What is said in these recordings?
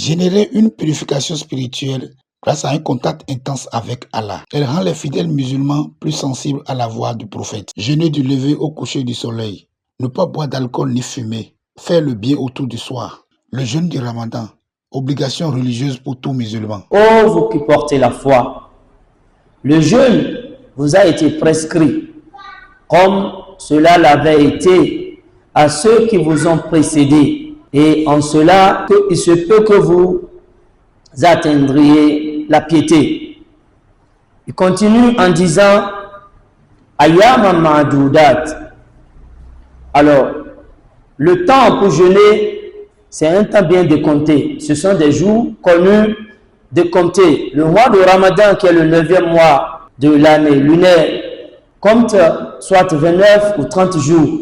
générer une purification spirituelle grâce à un contact intense avec Allah. Elle rend les fidèles musulmans plus sensibles à la voix du prophète. Jeûner du lever au coucher du soleil. Ne pas boire d'alcool ni fumer. Faire le bien autour du soir. Le jeûne du Ramadan. Obligation religieuse pour tout musulman. Ô vous qui portez la foi, le jeûne vous a été prescrit comme cela l'avait été à ceux qui vous ont précédés. Et en cela, il se peut que vous atteindriez la piété. Il continue en disant Ayyam ma'doudat. Alors, le temps pour jeûner, c'est un temps bien décompté. Ce sont des jours connus décomptés. Le mois de Ramadan, qui est le 9e mois de l'année lunaire, compte soit 29 ou 30 jours.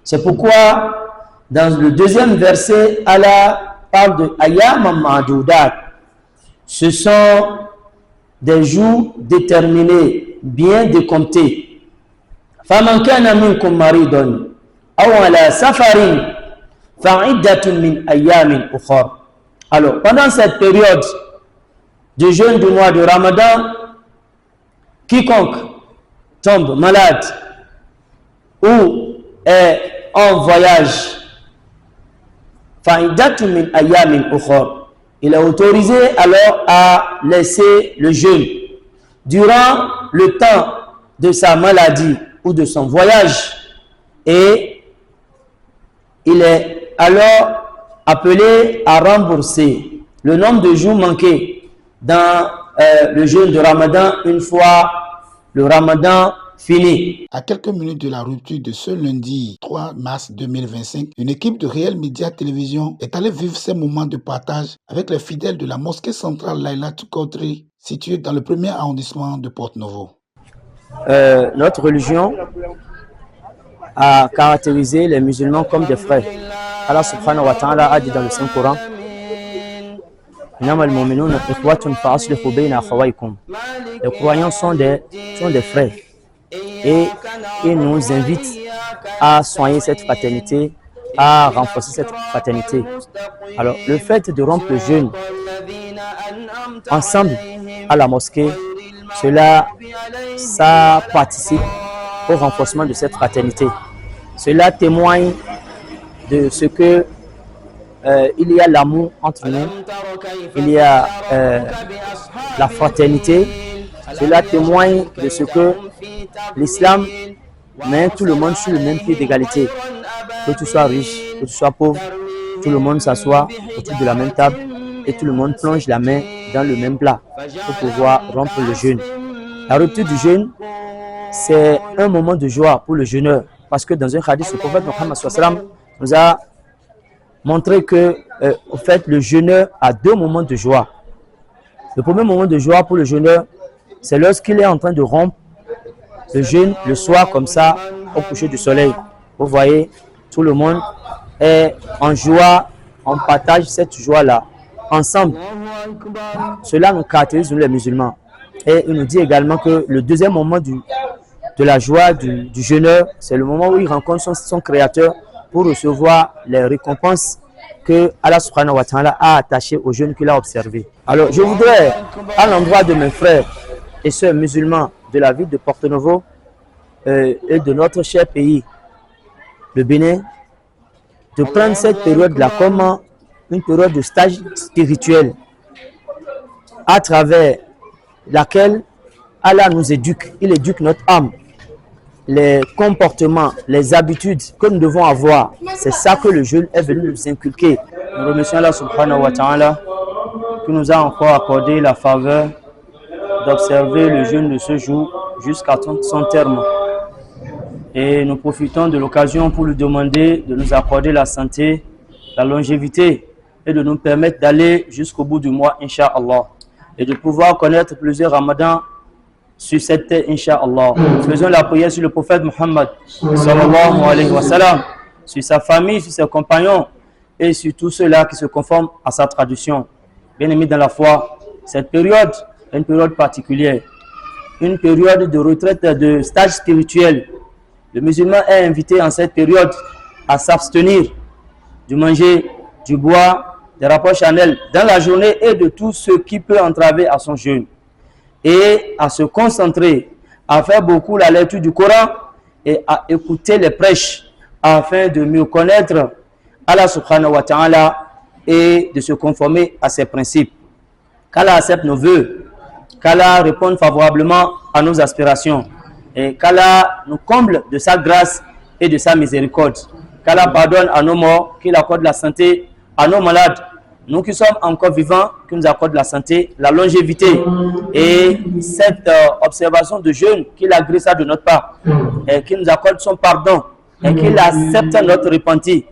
C'est pourquoi, dans le deuxième verset, Allah parle de Ayyam ma'doudat. Ce sont des jours déterminés, bien décomptés. فَمَنْ كَانَ مِنْكُمْ مَرِيضًا أَوْ عَلَى سَفَرٍ فَعِدَّةٌ مِنْ أَيَّامٍ أُخَرَ. Alors, pendant cette période de jeûne du mois de Ramadan, quiconque tombe malade ou est en voyage, فَعِدَّةٌ مِنْ أَيَّامٍ أُخَرَ, il est autorisé alors à laisser le jeûne durant le temps de sa maladie ou de son voyage, et il est alors appelé à rembourser le nombre de jours manqués dans le jeûne de Ramadan une fois le Ramadan fini. À quelques minutes de la rupture de ce lundi 3 mars 2025, une équipe de Réel Média Télévision est allée vivre ces moments de partage avec les fidèles de la mosquée centrale Laylatul Qadr, située dans le 1er arrondissement de Porto-Novo. Notre religion a caractérisé les musulmans comme des frères. Allah subhanahu wa ta'ala a dit dans le Saint-Coran les croyants sont des frères, et il nous invite à soigner cette fraternité, à renforcer cette fraternité. Alors, le fait de rompre le jeûne ensemble à la mosquée, ça participe au renforcement de cette fraternité. Cela témoigne de ce que il y a l'amour entre nous, il y a la fraternité. Cela témoigne de ce que l'islam met tout le monde sur le même pied d'égalité. Que tu sois riche, que tu sois pauvre, tout le monde s'assoit autour de la même table et tout le monde plonge la main dans le même plat pour pouvoir rompre le jeûne. La rupture du jeûne, c'est un moment de joie pour le jeûneur, parce que dans un hadith, le prophète Mohammed nous a montré que au fait, le jeûneur a deux moments de joie. Le premier moment de joie pour le jeûneur, c'est lorsqu'il est en train de rompre le jeûne le soir, comme ça, au coucher du soleil. Vous voyez, tout le monde est en joie, on partage cette joie-là ensemble. Cela nous caractérise, nous les musulmans. Et il nous dit également que le deuxième moment de la joie du jeûneur, c'est le moment où il rencontre son créateur pour recevoir les récompenses que Allah subhanahu wa ta'ala a attachées au jeûne qu'il a observé. Alors, je voudrais, à l'endroit de mes frères et sœurs musulmans de la ville de Porto-Novo et de notre cher pays, le Bénin, de prendre cette période-là comme une période de stage spirituel à travers laquelle Allah nous éduque. Il éduque notre âme, les comportements, les habitudes que nous devons avoir. C'est ça que le jeûne est venu nous inculquer. Nous remercions Allah subhanahu wa ta'ala qui nous a encore accordé la faveur d'observer le jeûne de ce jour jusqu'à son terme. Et nous profitons de l'occasion pour lui demander de nous accorder la santé, la longévité et de nous permettre d'aller jusqu'au bout du mois, Inch'Allah, et de pouvoir connaître plusieurs ramadans sur cette terre, Inch'Allah. Faisons la prière sur le prophète Muhammad, sallallahu alayhi wa sallam, sur sa famille, sur ses compagnons et sur tous ceux-là qui se conforment à sa tradition. Bien-aimés dans la foi, cette période est une période particulière, une période de retraite, de stage spirituel. Le musulman est invité en cette période à s'abstenir du manger, du boire, des rapports charnels dans la journée et de tout ce qui peut entraver à son jeûne. Et à se concentrer, à faire beaucoup la lecture du Coran et à écouter les prêches afin de mieux connaître Allah subhanahu wa ta'ala et de se conformer à ses principes. Qu'Allah accepte nos vœux, qu'Allah réponde favorablement à nos aspirations et qu'Allah nous comble de sa grâce et de sa miséricorde. Qu'Allah pardonne à nos morts, qu'il accorde la santé à nos malades. Nous qui sommes encore vivants, qu'il nous accorde la santé, la longévité et cette observation de jeûne qu'il agrée ça de notre part et qu'il nous accorde son pardon et qu'il accepte notre repenti,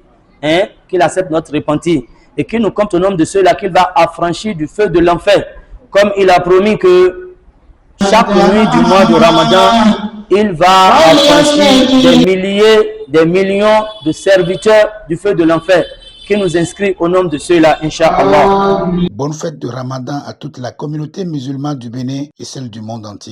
qu'il accepte notre repenti et qu'il nous compte au nombre de ceux-là qu'il va affranchir du feu de l'enfer, comme il a promis que chaque nuit du mois de Ramadan, il va affranchir des milliers, des millions de serviteurs du feu de l'enfer, qui nous inscrit au nombre de ceux-là, Inch'Allah. Bonne fête de Ramadan à toute la communauté musulmane du Bénin et celle du monde entier.